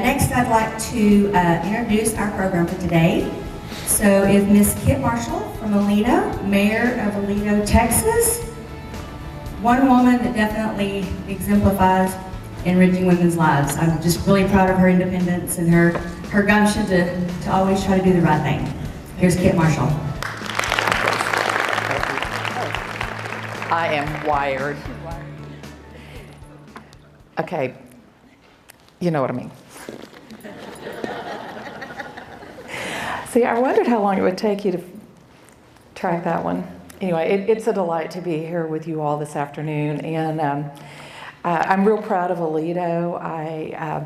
Next, I'd like to introduce our program for today. So if Miss Kit Marshall from Aledo, Mayor of Aledo, Texas, one woman that definitely exemplifies enriching women's lives. I'm just really proud of her independence and her gumption to always try to do the right thing. Here's Kit Marshall. I am wired. Okay, you know what I mean. See, I wondered how long it would take you to track that one. Anyway, it's a delight to be here with you all this afternoon, and I'm real proud of Aledo. I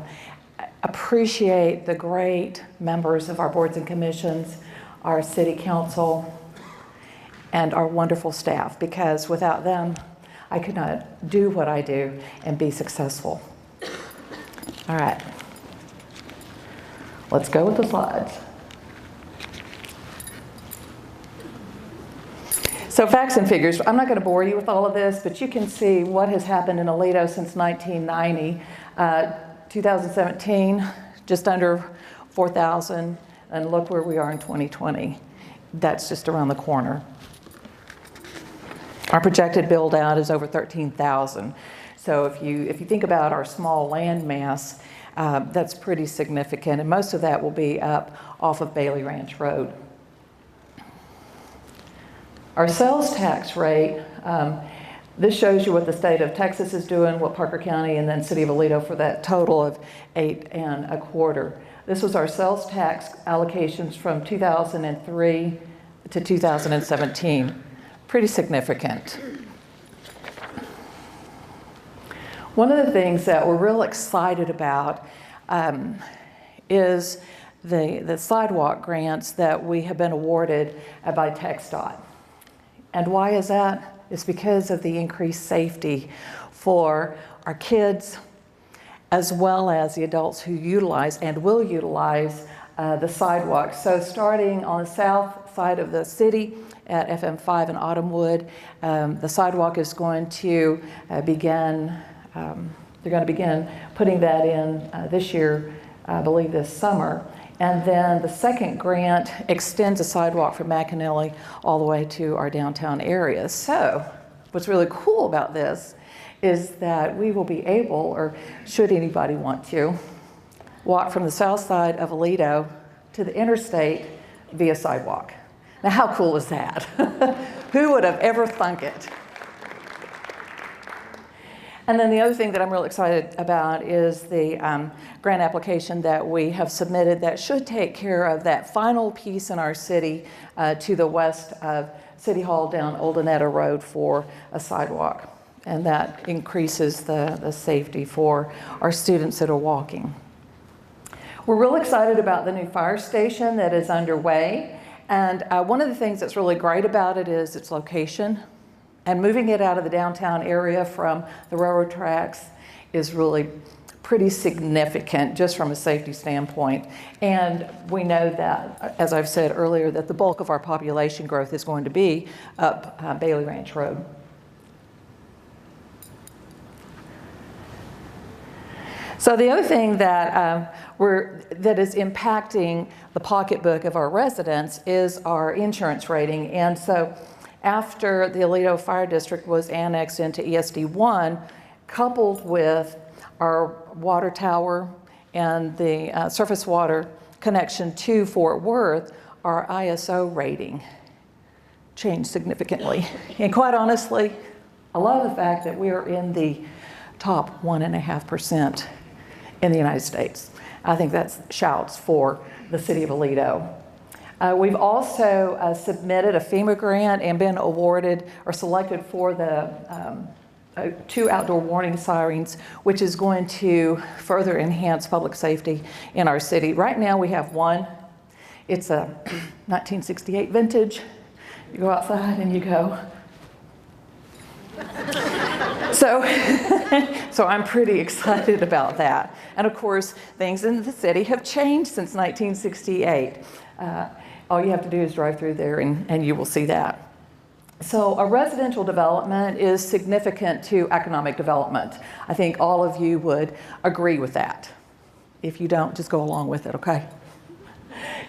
appreciate the great members of our boards and commissions, our city council, and our wonderful staff, because without them, I could not do what I do and be successful. All right, let's go with the slides. So facts and figures, I'm not going to bore you with all of this, but you can see what has happened in Aledo since 1990. 2017, just under 4,000, and look where we are in 2020. That's just around the corner. Our projected build out is over 13,000. So if you think about our small land mass, that's pretty significant, and most of that will be up off of Bailey Ranch Road. Our sales tax rate, this shows you what the state of Texas is doing, what Parker County, and then City of Aledo for that total of 8.25. This was our sales tax allocations from 2003 to 2017. Pretty significant. One of the things that we're real excited about is the sidewalk grants that we have been awarded by TxDOT. And why is that? It's because of the increased safety for our kids, as well as the adults who utilize and will utilize the sidewalks. So starting on the south side of the city at FM5 in Autumnwood, the sidewalk is going to begin, they're going to begin putting that in this year, I believe this summer. And then the second grant extends a sidewalk from McAnally all the way to our downtown area. So what's really cool about this is that we will be able, or should anybody want to, walk from the south side of Aledo to the interstate via sidewalk. Now, how cool is that? Who would have ever thunk it? And then the other thing that I'm real excited about is the grant application that we have submitted that should take care of that final piece in our city to the west of City Hall down Old Annetta Road for a sidewalk. And that increases the safety for our students that are walking. We're real excited about the new fire station that is underway. And one of the things that's really great about it is its location. And moving it out of the downtown area from the railroad tracks is really pretty significant just from a safety standpoint. And we know that, as I've said earlier, that the bulk of our population growth is going to be up Bailey Ranch Road. So the other thing that that is impacting the pocketbook of our residents is our insurance rating. And so after the Aledo Fire District was annexed into ESD1, coupled with our water tower and the surface water connection to Fort Worth, our ISO rating changed significantly. And quite honestly, I love the fact that we are in the top 1.5% in the United States. I think that shouts for the city of Aledo. We've also submitted a FEMA grant and been awarded or selected for the 2 outdoor warning sirens, which is going to further enhance public safety in our city. Right now we have one. It's a 1968 vintage. You go outside and you go. So I'm pretty excited about that. And of course, things in the city have changed since 1968. All you have to do is drive through there and you will see that. So a residential development is significant to economic development. I think all of you would agree with that. If you don't, just go along with it, okay?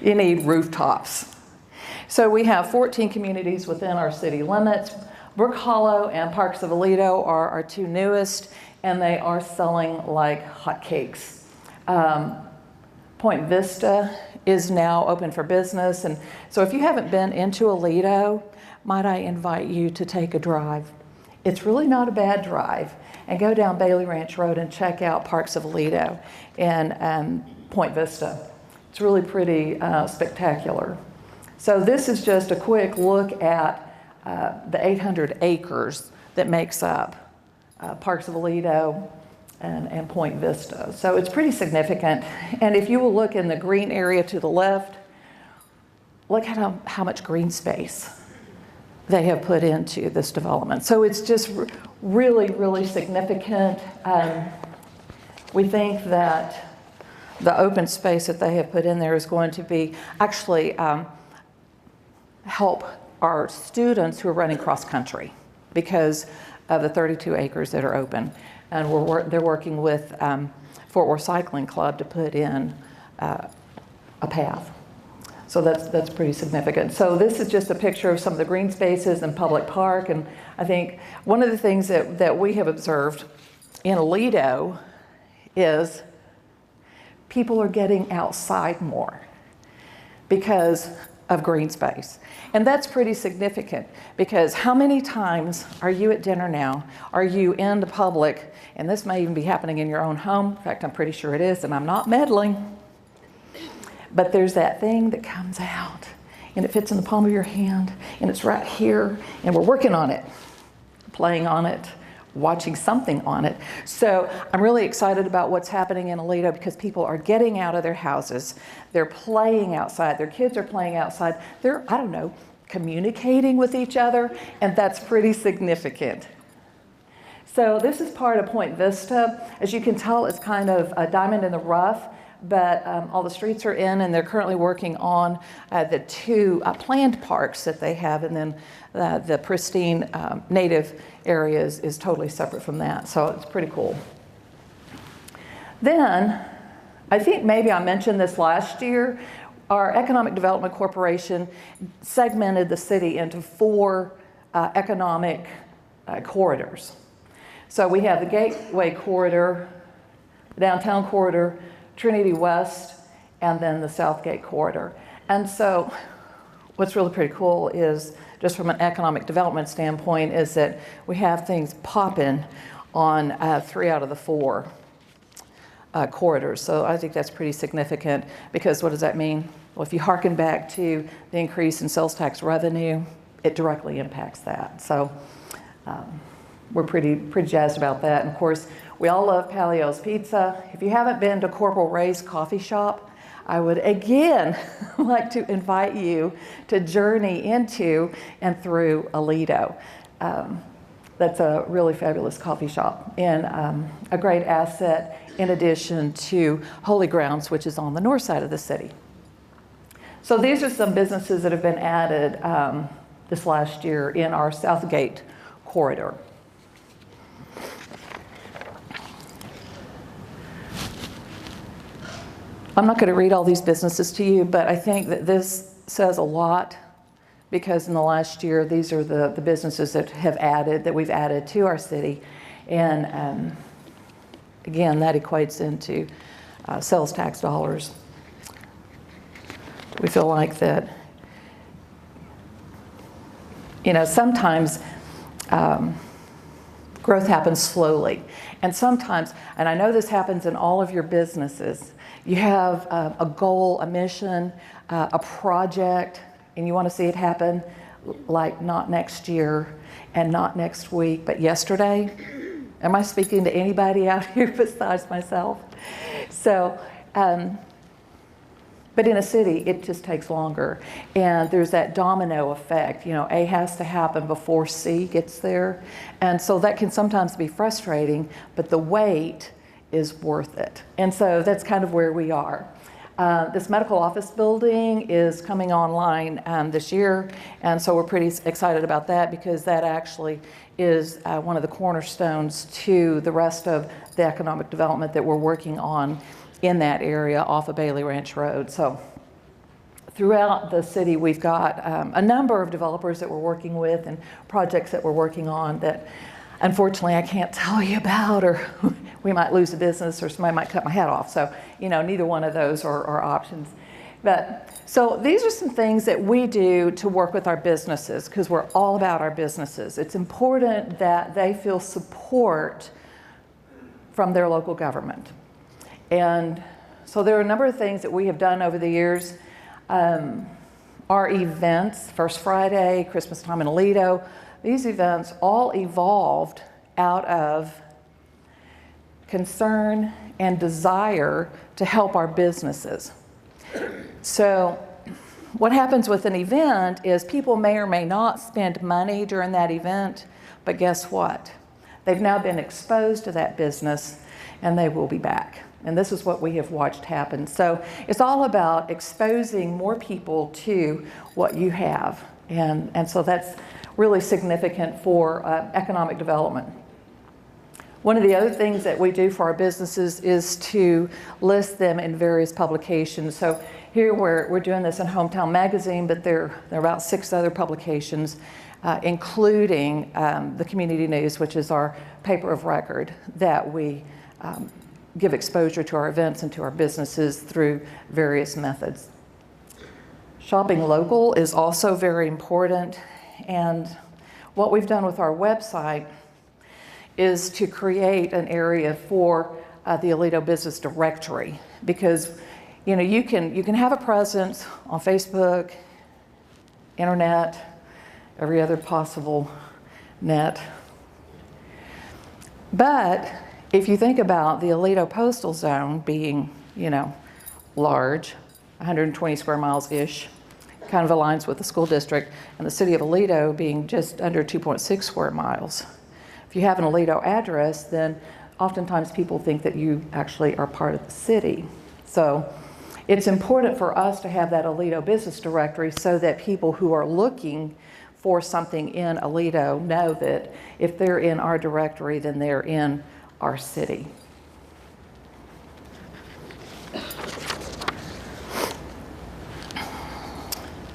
You need rooftops. So we have 14 communities within our city limits. Brook Hollow and Parks of Aledo are our two newest, and they are selling like hotcakes. Point Vista is now open for business, and so if you haven't been into Aledo, might I invite you to take a drive. It's really not a bad drive, and go down Bailey Ranch Road and check out Parks of Aledo and Point Vista. It's really pretty spectacular. So this is just a quick look at the 800 acres that makes up Parks of Aledo and Point Vista. So it's pretty significant. And if you will look in the green area to the left, look at how much green space they have put into this development. So it's just really, really significant. We think that the open space that they have put in there is going to be actually help our students who are running cross country because of the 32 acres that are open. And they're working with Fort Worth Cycling Club to put in a path. So that's pretty significant. So this is just a picture of some of the green spaces in Public Park. And I think one of the things that we have observed in Aledo is people are getting outside more because of green space. And that's pretty significant because how many times are you at dinner now? Are you in the public? And this may even be happening in your own home. In fact, I'm pretty sure it is, and I'm not meddling. But there's that thing that comes out and it fits in the palm of your hand and it's right here and we're working on it, playing on it, watching something on it. So I'm really excited about what's happening in Aledo because people are getting out of their houses. They're playing outside. Their kids are playing outside. They're, I don't know, communicating with each other, and that's pretty significant. So this is part of Point Vista. As you can tell, it's kind of a diamond in the rough, but all the streets are in, and they're currently working on the two planned parks that they have, and then the pristine native areas is totally separate from that. So it's pretty cool. Then, I think maybe I mentioned this last year, our Economic Development Corporation segmented the city into 4 economic corridors. So we have the Gateway Corridor, the Downtown Corridor, Trinity West, and then the Southgate Corridor. And so what's really pretty cool is, just from an economic development standpoint, is that we have things popping on 3 out of the 4 corridors. So I think that's pretty significant because what does that mean? Well, if you hearken back to the increase in sales tax revenue, it directly impacts that. So we're pretty jazzed about that. And of course, we all love Palio's Pizza. If you haven't been to Corporal Ray's coffee shop, I would again like to invite you to journey into and through Aledo. That's a really fabulous coffee shop and a great asset in addition to Holy Grounds, which is on the north side of the city. So these are some businesses that have been added this last year in our Southgate corridor. I'm not going to read all these businesses to you, but I think that this says a lot because in the last year, these are the businesses that we've added to our city. And again, that equates into sales tax dollars. We feel like that, you know, sometimes growth happens slowly. And sometimes, and I know this happens in all of your businesses, you have a goal, a mission, a project, and you want to see it happen like not next year and not next week, but yesterday. Am I speaking to anybody out here besides myself? So, but in a city, it just takes longer. And there's that domino effect. You know, A has to happen before C gets there. And so that can sometimes be frustrating, but the wait is worth it. And so that's kind of where we are. This medical office building is coming online this year, and so we're pretty excited about that because that actually is one of the cornerstones to the rest of the economic development that we're working on in that area off of Bailey Ranch Road. So throughout the city, we've got a number of developers that we're working with and projects that we're working on that unfortunately I can't tell you about, or we might lose the business or somebody might cut my head off. So, neither one of those are options. But so these are some things that we do to work with our businesses, because we're all about our businesses. It's important that they feel support from their local government. And so there are a number of things that we have done over the years. Our events, First Friday, Christmas time in Aledo, these events all evolved out of concern and desire to help our businesses. So what happens with an event is people may or may not spend money during that event, but guess what? They've now been exposed to that business and they will be back. And this is what we have watched happen. So it's all about exposing more people to what you have. And so that's really significant for economic development. One of the other things that we do for our businesses is to list them in various publications. So here we're doing this in Hometown Magazine, but there are about 6 other publications, including the Community News, which is our paper of record that we give exposure to our events and to our businesses through various methods. Shopping local is also very important, and what we've done with our website is to create an area for the Aledo Business Directory, because you can have a presence on Facebook, internet, every other possible net. But if you think about the Aledo postal zone being, large, 120 square miles-ish, kind of aligns with the school district, and the city of Aledo being just under 2.6 square miles. If you have an Aledo address, then oftentimes people think that you actually are part of the city. So it's important for us to have that Aledo Business Directory so that people who are looking for something in Aledo know that if they're in our directory, then they're in our city.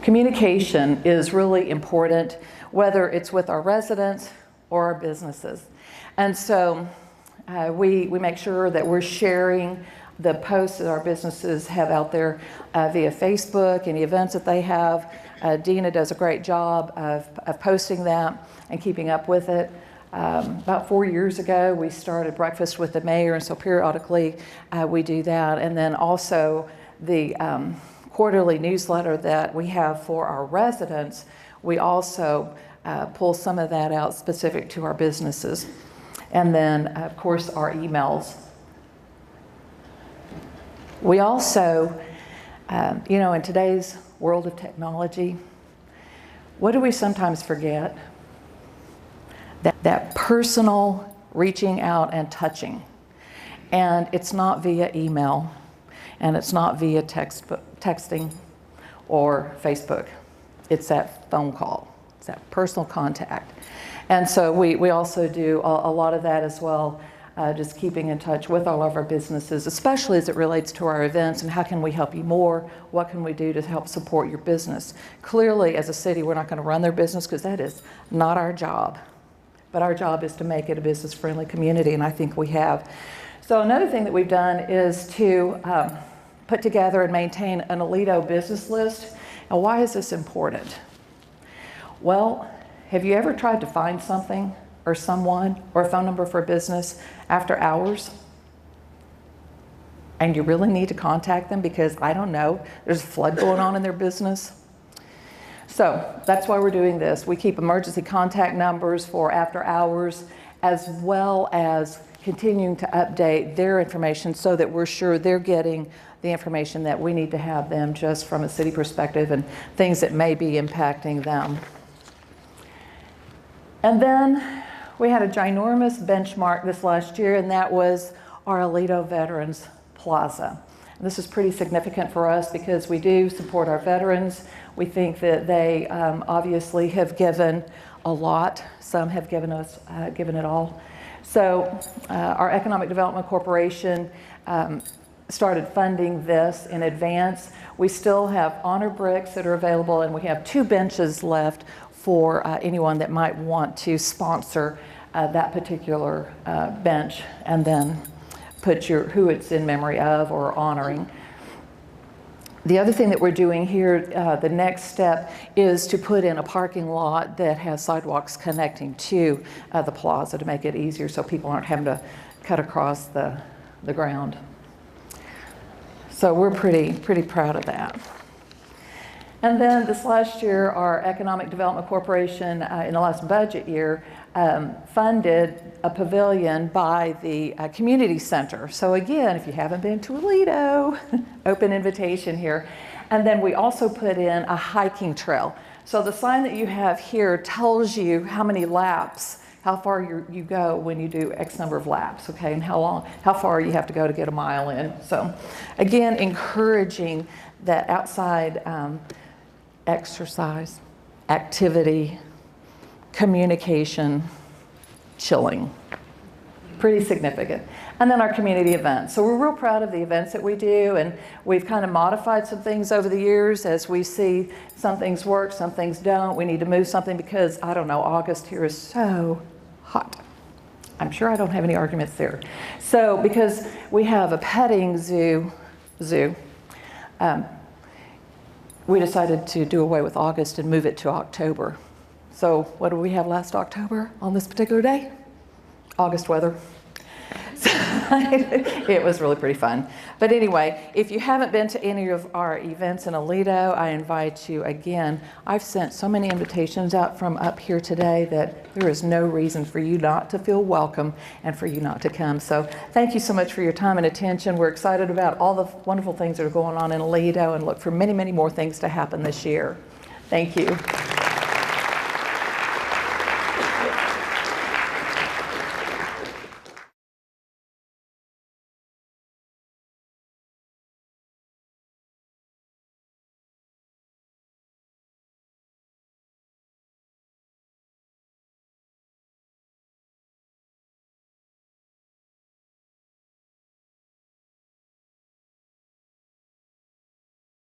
Communication is really important, whether it's with our residents or our businesses. And so we make sure that we're sharing the posts that our businesses have out there via Facebook, any events that they have. Dina does a great job of posting that and keeping up with it. About 4 years ago, we started Breakfast with the Mayor, and so periodically we do that. And then also the quarterly newsletter that we have for our residents, we also pull some of that out specific to our businesses. And then, of course, our emails. We also, in today's world of technology, what do we sometimes forget? That personal reaching out and touching. And it's not via email, and it's not via texting or Facebook. It's that phone call. It's that personal contact. And so we also do a lot of that as well, just keeping in touch with all of our businesses, especially as it relates to our events and how can we help you more, what can we do to help support your business. Clearly, as a city, we're not going to run their business because that is not our job. But our job is to make it a business-friendly community, and I think we have. So another thing that we've done is to put together and maintain an Aledo business list. And why is this important? Well, have you ever tried to find something or someone or a phone number for a business after hours? And you really need to contact them because, I don't know, there's a flood going on in their business? So that's why we're doing this. We keep emergency contact numbers for after hours, as well as continuing to update their information so that we're sure they're getting the information that we need to have them, just from a city perspective and things that may be impacting them. And then we had a ginormous benchmark this last year, and that was our Aledo Veterans Plaza. And this is pretty significant for us because we do support our veterans. We think that they obviously have given a lot. Some have given it all. So our Economic Development Corporation started funding this in advance. We still have honor bricks that are available, and we have 2 benches left for anyone that might want to sponsor that particular bench and then put who it's in memory of or honoring. The other thing that we're doing here, the next step, is to put in a parking lot that has sidewalks connecting to the plaza to make it easier so people aren't having to cut across the ground. So we're pretty proud of that. And then this last year, our Economic Development Corporation, in the last budget year, funded a pavilion by the community center. So again, if you haven't been to Aledo, open invitation here. And then we also put in a hiking trail. So the sign that you have here tells you how many laps, how far you go when you do X number of laps, okay, and how far you have to go to get a mile in. So again, encouraging that outside exercise, activity, communication, chilling. Pretty significant. And then our community events. So we're real proud of the events that we do, and we've kind of modified some things over the years as we see some things work, some things don't. We need to move something because, I don't know, August here is so hot. I'm sure I don't have any arguments there. So because we have a petting zoo, we decided to do away with August and move it to October. So what did we have last October on this particular day? August weather. So it was really pretty fun. But anyway, if you haven't been to any of our events in Aledo, I invite you again. I've sent so many invitations out from up here today that there is no reason for you not to feel welcome and for you not to come. So thank you so much for your time and attention. We're excited about all the wonderful things that are going on in Aledo and look for many, many more things to happen this year. Thank you.